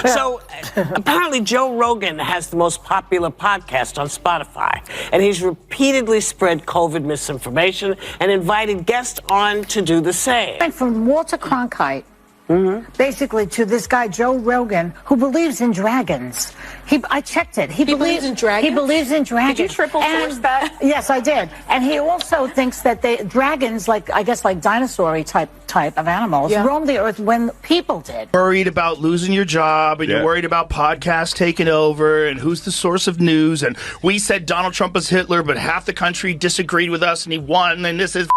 So apparently Joe Rogan has the most popular podcast on Spotify, and he's repeatedly spread COVID misinformation and invited guests on to do the same. Went from Walter Cronkite, basically, to this guy Joe Rogan, who believes in dragons. I checked it. He believes in dragons. He believes in dragons. Did you triple source that? Yes, I did. And he also thinks that dragons, like I guess like dinosaur type of animals, roamed the earth when people did. Worried about losing your job, and you're worried about podcasts taking over, and who's the source of news. And we said Donald Trump was Hitler, but half the country disagreed with us, and he won. And this is.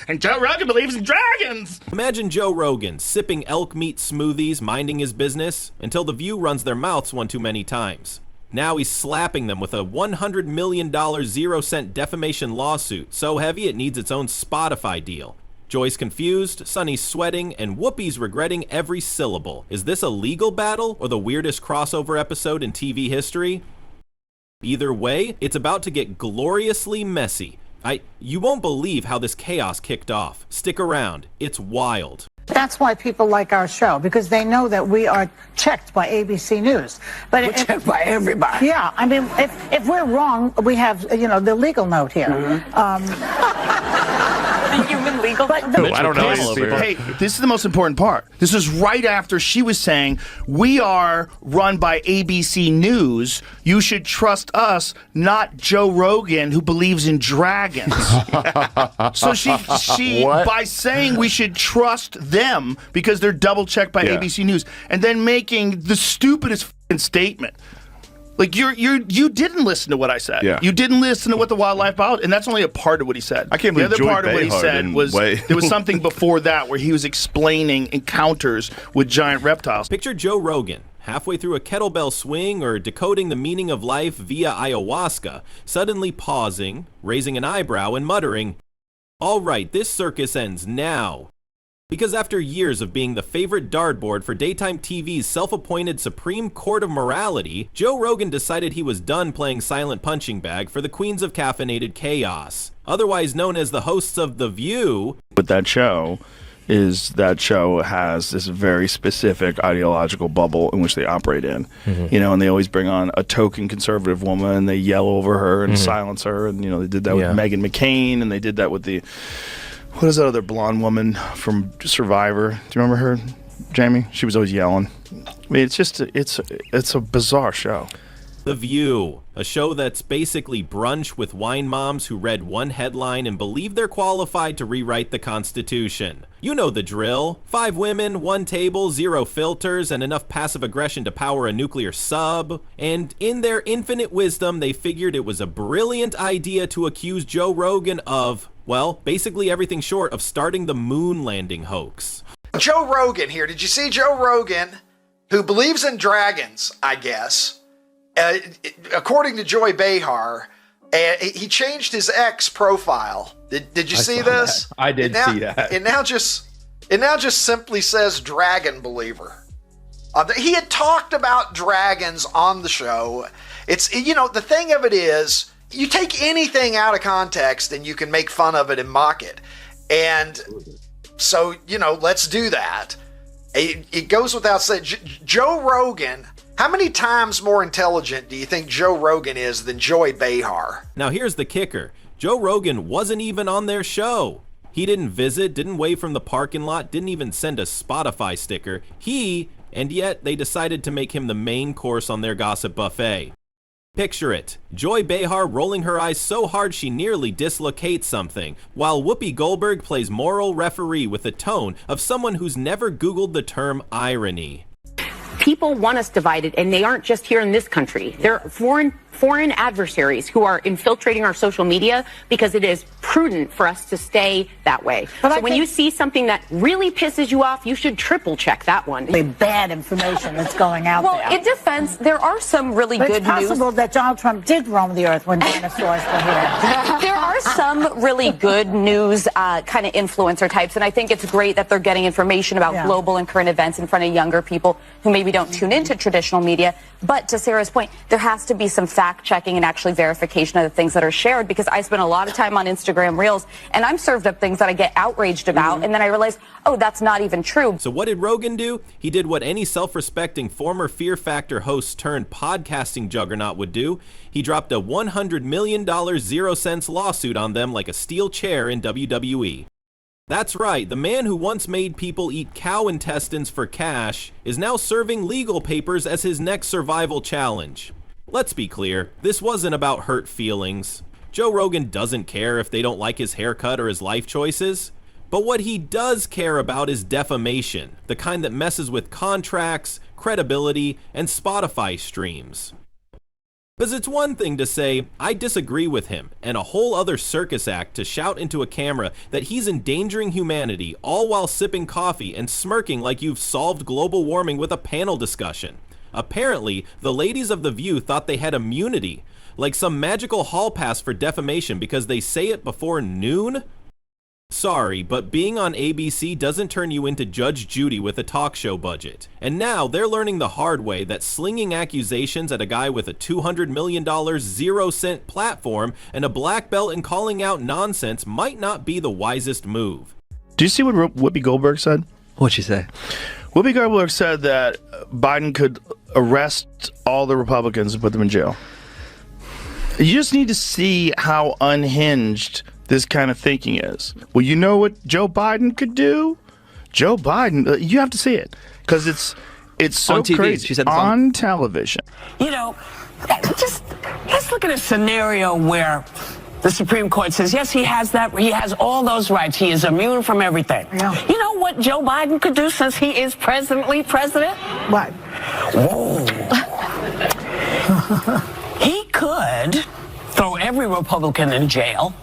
And Joe Rogan believes in dragons! Imagine Joe Rogan sipping elk meat smoothies, minding his business, until The View runs their mouths one too many times. Now he's slapping them with a $100 million 0-cent defamation lawsuit, so heavy it needs its own Spotify deal. Joy's confused, Sonny's sweating, and Whoopi's regretting every syllable. Is this a legal battle, or the weirdest crossover episode in TV history? Either way, it's about to get gloriously messy. You won't believe how this chaos kicked off. Stick around. It's wild. That's why people like our show, because they know that we are checked by ABC News. But we're checked by everybody. Yeah, I mean, if we're wrong, we have, the legal note here. The human legal note? I don't know. Hey, this is the most important part. This is right after she was saying, we are run by ABC News. You should trust us, not Joe Rogan, who believes in dragons. So she by saying we should trust them because they're double checked by ABC News, and then making the stupidest statement. Like you didn't listen to what I said. Yeah. You didn't listen to what the wildlife biologist, and that's only a part of what he said. I can't believe the other Joy part of what he Behar said was there was something before that where he was explaining encounters with giant reptiles. Picture Joe Rogan halfway through a kettlebell swing or decoding the meaning of life via ayahuasca, suddenly pausing, raising an eyebrow, and muttering, "All right, this circus ends now." Because after years of being the favorite dartboard for daytime TV's self-appointed Supreme Court of Morality, Joe Rogan decided he was done playing silent punching bag for the queens of caffeinated chaos. Otherwise known as the hosts of The View. With that show has this very specific ideological bubble in which they operate in. And they always bring on a token conservative woman, and they yell over her and silence her. And, they did that with Meghan McCain, and they did that with what is that other blonde woman from Survivor? Do you remember her, Jamie? She was always yelling. I mean, it's a bizarre show. The View, a show that's basically brunch with wine moms who read one headline and believe they're qualified to rewrite the Constitution. You know the drill. 5 women, 1 table, 0 filters, and enough passive aggression to power a nuclear sub. And in their infinite wisdom, they figured it was a brilliant idea to accuse Joe Rogan of, well, basically everything short of starting the moon landing hoax. Joe Rogan here. Did you see Joe Rogan, who believes in dragons, I guess? According to Joy Behar, he changed his X profile. Did you see this? That. I did see that. It now just simply says dragon believer. He had talked about dragons on the show. It's the thing of it is, you take anything out of context and you can make fun of it and mock it. And so, let's do that. It goes without saying, Joe Rogan. How many times more intelligent do you think Joe Rogan is than Joy Behar? Now here's the kicker. Joe Rogan wasn't even on their show. He didn't visit, didn't wave from the parking lot, didn't even send a Spotify sticker. And yet they decided to make him the main course on their gossip buffet. Picture it. Joy Behar rolling her eyes so hard she nearly dislocates something, while Whoopi Goldberg plays moral referee with the tone of someone who's never Googled the term irony. People want us divided, and they aren't just here in this country. They're foreign adversaries who are infiltrating our social media because it is prudent for us to stay that way. So when you see something that really pisses you off, you should triple check that one. Bad information that's going out there. Well, in defense, there are some really good news. It's possible that Donald Trump did roam the earth when dinosaurs were here. There are some really good news kind of influencer types, and I think it's great that they're getting information about global and current events in front of younger people who maybe don't tune into traditional media. But to Sarah's point, there has to be some fact fact checking and actually verification of the things that are shared, because I spend a lot of time on Instagram Reels and I'm served up things that I get outraged about, and then I realize, oh, that's not even true. So what did Rogan do? He did what any self-respecting former Fear Factor host turned podcasting juggernaut would do. He dropped a $100 million 0 cents lawsuit on them like a steel chair in WWE. That's right, the man who once made people eat cow intestines for cash is now serving legal papers as his next survival challenge. Let's be clear, this wasn't about hurt feelings. Joe Rogan doesn't care if they don't like his haircut or his life choices. But what he does care about is defamation, the kind that messes with contracts, credibility, and Spotify streams. Because it's one thing to say, I disagree with him, and a whole other circus act to shout into a camera that he's endangering humanity, all while sipping coffee and smirking like you've solved global warming with a panel discussion. Apparently, the ladies of The View thought they had immunity, like some magical hall pass for defamation because they say it before noon? Sorry, but being on ABC doesn't turn you into Judge Judy with a talk show budget. And now they're learning the hard way that slinging accusations at a guy with a $200 million 0 cent platform and a black belt and calling out nonsense might not be the wisest move. Do you see what Whoopi Goldberg said? What'd she say? Whoopi Goldberg said that Biden could arrest all the Republicans and put them in jail. You just need to see how unhinged this kind of thinking is. Well, you know what Joe Biden could do? Joe Biden, you have to see it because it's so on TV. crazy. She said it's on television. You know, just let's look at a scenario where the Supreme Court says, yes, he has all those rights. He is immune from everything. Yeah. You know what Joe Biden could do since he is presently president? What? Whoa. He could throw every Republican in jail.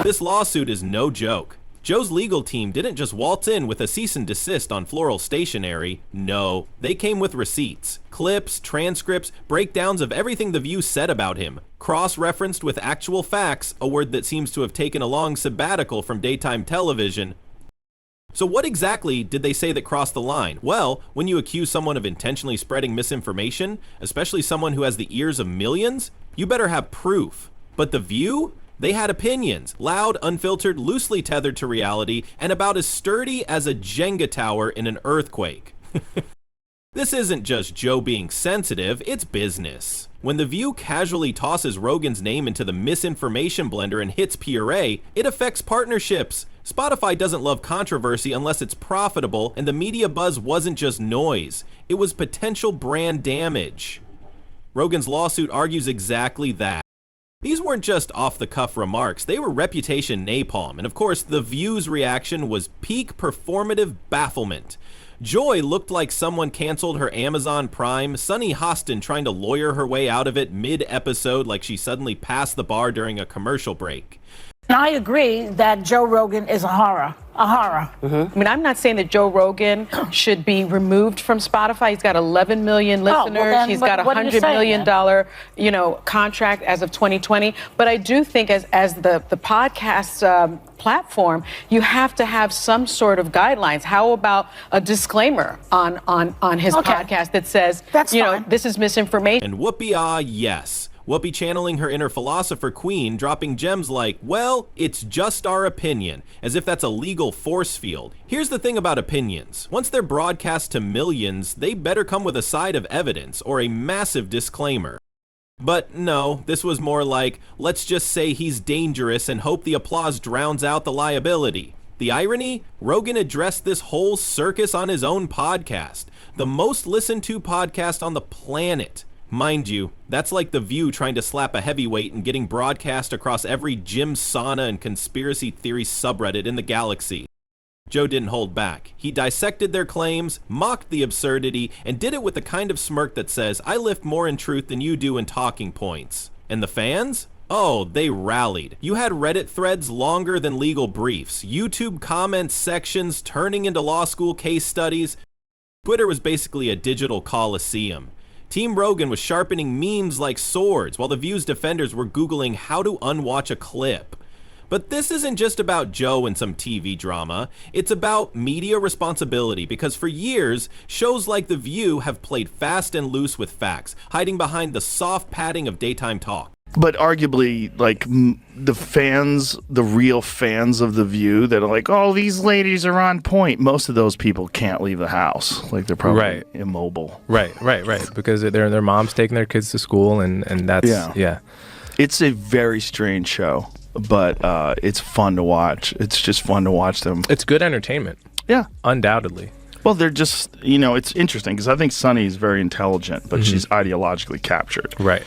This lawsuit is no joke. Joe's legal team didn't just waltz in with a cease and desist on Floral Stationery. No, they came with receipts, clips, transcripts, breakdowns of everything The View said about him, cross-referenced with actual facts, a word that seems to have taken a long sabbatical from daytime television. So what exactly did they say that crossed the line? Well, when you accuse someone of intentionally spreading misinformation, especially someone who has the ears of millions, you better have proof. But The View? They had opinions, loud, unfiltered, loosely tethered to reality, and about as sturdy as a Jenga tower in an earthquake. This isn't just Joe being sensitive, it's business. When The View casually tosses Rogan's name into the misinformation blender and hits puree, it affects partnerships. Spotify doesn't love controversy unless it's profitable, and the media buzz wasn't just noise. It was potential brand damage. Rogan's lawsuit argues exactly that. These weren't just off-the-cuff remarks, they were reputation napalm, and of course, The View's reaction was peak performative bafflement. Joy looked like someone canceled her Amazon Prime, Sunny Hostin trying to lawyer her way out of it mid-episode like she suddenly passed the bar during a commercial break. And I agree that Joe Rogan is a horror. I mean, I'm not saying that Joe Rogan should be removed from Spotify. He's got 11 million listeners. He's got a $100 million, contract as of 2020. But I do think as the podcast platform, you have to have some sort of guidelines. How about a disclaimer on his podcast that says, this is misinformation? And Whoopi, yes. Whoopi channeling her inner philosopher queen, dropping gems like, well, it's just our opinion, as if that's a legal force field. Here's the thing about opinions. Once they're broadcast to millions, they better come with a side of evidence or a massive disclaimer. But no, this was more like, let's just say he's dangerous and hope the applause drowns out the liability. The irony? Rogan addressed this whole circus on his own podcast, the most listened to podcast on the planet. Mind you, that's like The View trying to slap a heavyweight and getting broadcast across every gym, sauna, and conspiracy theory subreddit in the galaxy. Joe didn't hold back. He dissected their claims, mocked the absurdity, and did it with the kind of smirk that says, I lift more in truth than you do in talking points. And the fans? Oh, they rallied. You had Reddit threads longer than legal briefs, YouTube comment sections turning into law school case studies. Twitter was basically a digital coliseum. Team Rogan was sharpening memes like swords, while The View's defenders were Googling how to unwatch a clip. But this isn't just about Joe and some TV drama. It's about media responsibility, because for years, shows like The View have played fast and loose with facts, hiding behind the soft padding of daytime talk. But arguably, like, the fans, the real fans of The View that are like, oh, these ladies are on point. Most of those people can't leave the house. Like, they're probably immobile. Right. Because their mom's taking their kids to school, and that's, yeah. It's a very strange show, but it's fun to watch. It's just fun to watch them. It's good entertainment. Yeah. Undoubtedly. Well, they're just, it's interesting because I think Sunny is very intelligent, but she's ideologically captured. Right.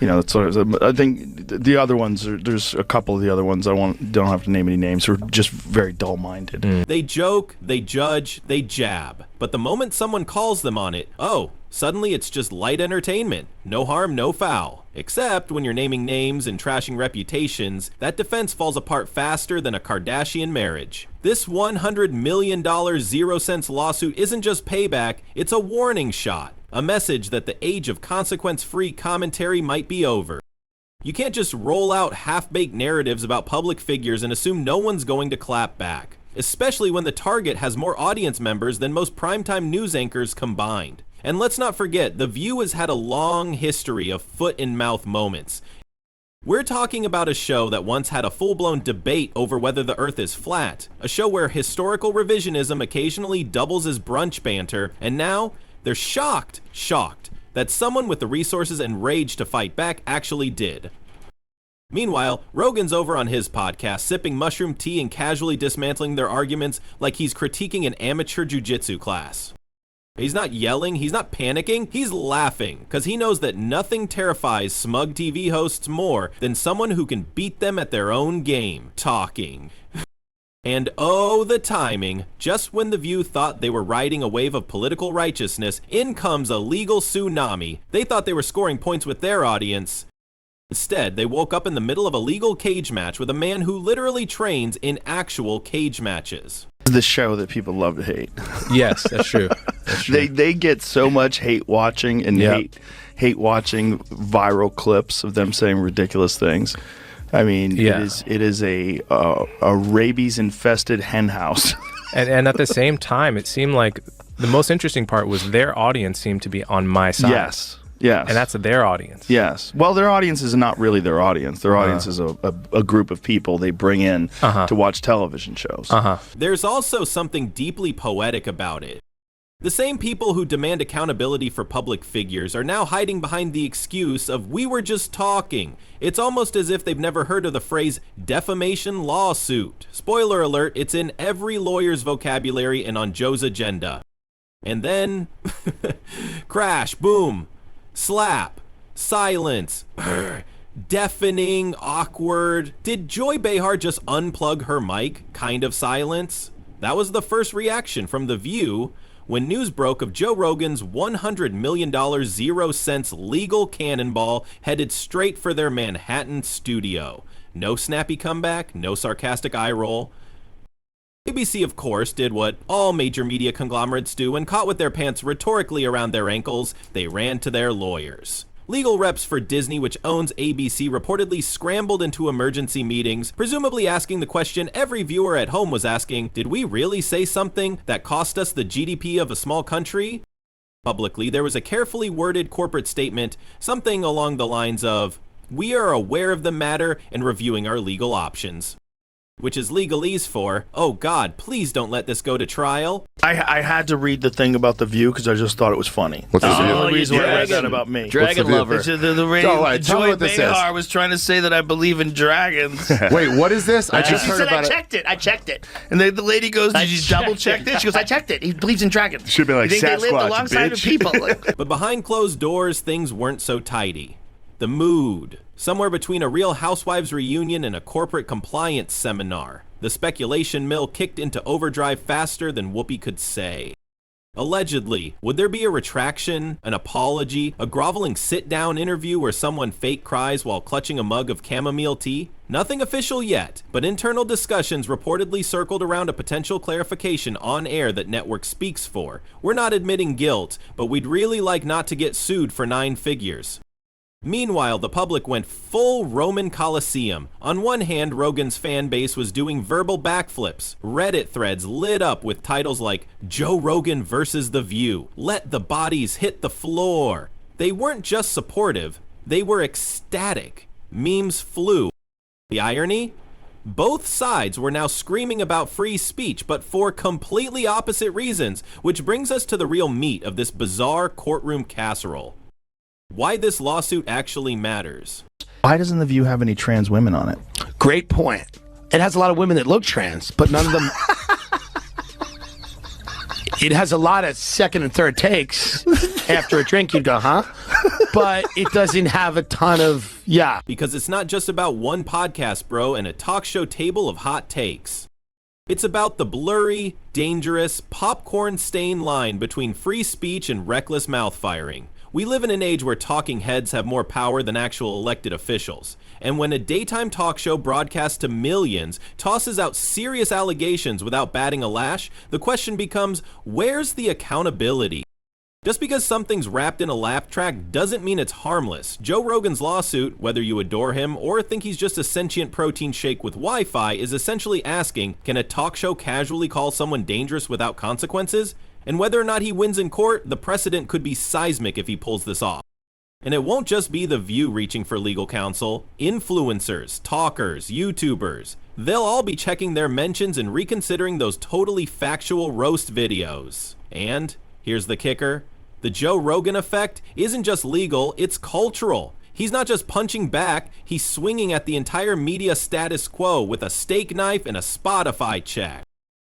That's sort of, I think the other ones, there's a couple of the other ones, don't have to name any names, who are just very dull-minded. They joke, they judge, they jab. But the moment someone calls them on it, suddenly it's just light entertainment. No harm, no foul. Except when you're naming names and trashing reputations, that defense falls apart faster than a Kardashian marriage. This $100 million 0-cents lawsuit isn't just payback, it's a warning shot. A message that the age of consequence-free commentary might be over. You can't just roll out half-baked narratives about public figures and assume no one's going to clap back, especially when the target has more audience members than most primetime news anchors combined. And let's not forget, The View has had a long history of foot-in-mouth moments. We're talking about a show that once had a full-blown debate over whether the Earth is flat, a show where historical revisionism occasionally doubles as brunch banter, and now they're shocked that someone with the resources and rage to fight back actually did. Meanwhile, Rogan's over on his podcast, sipping mushroom tea and casually dismantling their arguments like he's critiquing an amateur jiu-jitsu class. He's not yelling, he's not panicking, he's laughing, because he knows that nothing terrifies smug TV hosts more than someone who can beat them at their own game, talking. And the timing. Just when The View thought they were riding a wave of political righteousness, in comes a legal tsunami. They thought they were scoring points with their audience. Instead, they woke up in the middle of a legal cage match with a man who literally trains in actual cage matches. The show that people love to hate. Yes, that's true. They get so much hate watching and hate watching viral clips of them saying ridiculous things. I mean, it is a rabies-infested hen house. and at the same time, it seemed like the most interesting part was their audience seemed to be on my side. Yes. And that's their audience. Yes. Well, their audience is not really their audience. Their audience is a group of people they bring in to watch television shows. There's also something deeply poetic about it. The same people who demand accountability for public figures are now hiding behind the excuse of "we were just talking." It's almost as if they've never heard of the phrase defamation lawsuit. Spoiler alert, it's in every lawyer's vocabulary and on Joe's agenda. And then, crash, boom, slap, silence, deafening, awkward. Did Joy Behar just unplug her mic? Kind of silence? That was the first reaction from The View when news broke of Joe Rogan's $100 million 0-cents legal cannonball headed straight for their Manhattan studio. No snappy comeback, no sarcastic eye roll. ABC, of course, did what all major media conglomerates do, and caught with their pants rhetorically around their ankles, they ran to their lawyers. Legal reps for Disney, which owns ABC, reportedly scrambled into emergency meetings, presumably asking the question every viewer at home was asking: did we really say something that cost us the GDP of a small country? Publicly, there was a carefully worded corporate statement, something along the lines of, "We are aware of the matter and reviewing our legal options." Which is legalese for, "Oh God, please don't let this go to trial." I had to read the thing about The View because I just thought it was funny. What's the only reason why I read that about me. Dragon lover. Joy Behar was trying to say that I believe in dragons. Wait, what is this? I just heard about it. I checked it. And the lady goes, "Did you double check this?" She goes, "I checked it. He believes in dragons." Should be like, you think Sasquatch, they lived alongside of people? But behind closed doors, things weren't so tidy. The mood, somewhere between a Real Housewives reunion and a corporate compliance seminar. The speculation mill kicked into overdrive faster than Whoopi could say. Allegedly, would there be a retraction, an apology, a groveling sit-down interview where someone fake cries while clutching a mug of chamomile tea? Nothing official yet, but internal discussions reportedly circled around a potential clarification on air that network speaks for. We're not admitting guilt, but we'd really like not to get sued for 9 figures. Meanwhile, the public went full Roman Colosseum. On one hand, Rogan's fan base was doing verbal backflips. Reddit threads lit up with titles like Joe Rogan versus The View, Let the Bodies Hit the Floor. They weren't just supportive, they were ecstatic. Memes flew. The irony? Both sides were now screaming about free speech, but for completely opposite reasons, which brings us to the real meat of this bizarre courtroom casserole. Why this lawsuit actually matters. Why doesn't The View have any trans women on it? Great point. It has a lot of women that look trans, but none of them... It has a lot of second and third takes. After a drink, you'd go, huh? But it doesn't have a ton of, yeah. Because it's not just about one podcast, bro, and a talk show table of hot takes. It's about the blurry, dangerous, popcorn-stained line between free speech and reckless mouth-firing. We live in an age where talking heads have more power than actual elected officials. And when a daytime talk show broadcast to millions tosses out serious allegations without batting a lash, the question becomes, where's the accountability? Just because something's wrapped in a laugh track doesn't mean it's harmless. Joe Rogan's lawsuit, whether you adore him or think he's just a sentient protein shake with Wi-Fi, is essentially asking, can a talk show casually call someone dangerous without consequences? And whether or not he wins in court, the precedent could be seismic if he pulls this off. And it won't just be The View reaching for legal counsel. Influencers, talkers, YouTubers, they'll all be checking their mentions and reconsidering those totally factual roast videos. And here's the kicker. The Joe Rogan effect isn't just legal, it's cultural. He's not just punching back, he's swinging at the entire media status quo with a steak knife and a Spotify check.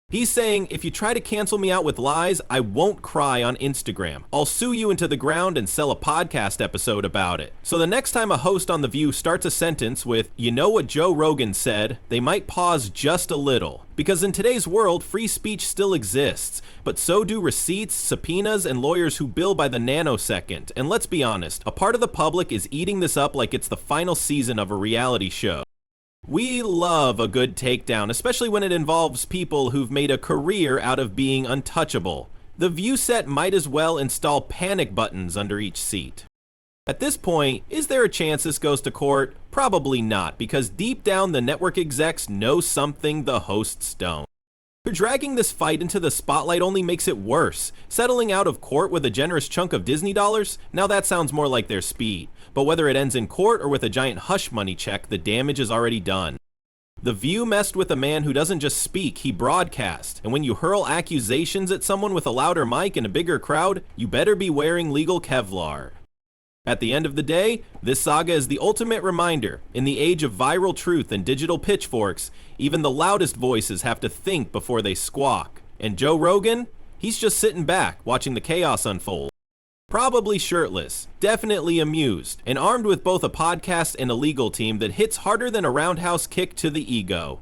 He's saying, if you try to cancel me out with lies, I won't cry on Instagram. I'll sue you into the ground and sell a podcast episode about it. So the next time a host on The View starts a sentence with, you know what Joe Rogan said, they might pause just a little. Because in today's world, free speech still exists, but so do receipts, subpoenas, and lawyers who bill by the nanosecond. And let's be honest, a part of the public is eating this up like it's the final season of a reality show. We love a good takedown, especially when it involves people who've made a career out of being untouchable. The View set might as well install panic buttons under each seat. At this point, is there a chance this goes to court? Probably not, because deep down the network execs know something the hosts don't. But dragging this fight into the spotlight only makes it worse. Settling out of court with a generous chunk of Disney dollars? Now that sounds more like their speed. But whether it ends in court or with a giant hush money check, the damage is already done. The View messed with a man who doesn't just speak, he broadcasts. And when you hurl accusations at someone with a louder mic and a bigger crowd, you better be wearing legal Kevlar. At the end of the day, this saga is the ultimate reminder. In the age of viral truth and digital pitchforks, even the loudest voices have to think before they squawk. And Joe Rogan? He's just sitting back, watching the chaos unfold. Probably shirtless, definitely amused, and armed with both a podcast and a legal team that hits harder than a roundhouse kick to the ego.